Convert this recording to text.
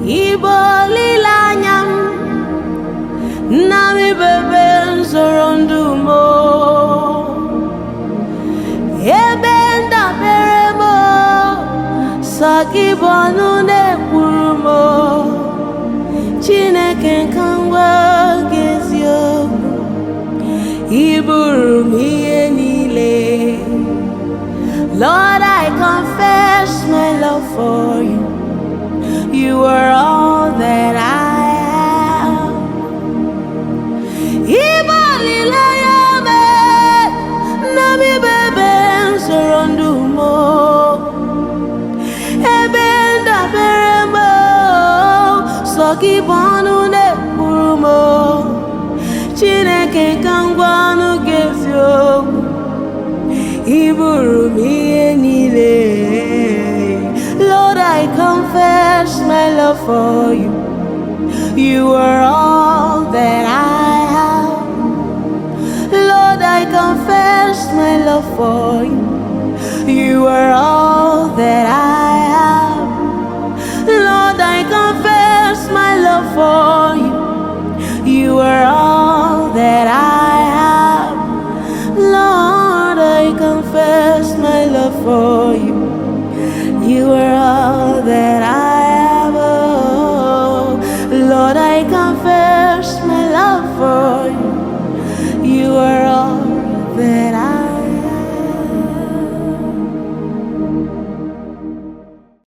Ibolilanyam Nami bebe nsorondumo Ebenda beremo Sakibonu nekurumo Chineke kangwa gezio Iburumi enile Lord, I confess my love for you. You are all that I have. Ibalilayame, nami bebe nsorondumo, ebenda beremo, sokibonu nekurumo, Chineke kangwanu gezio. Lord, I confess my love for you. You are all that I have. Lord, I confess my love for you. You are all that I have. Lord, I confess my love for you. You are all that I have. Lord, I confess my love for you. You are all that I have. Oh, Lord, I confess my love for you. You are all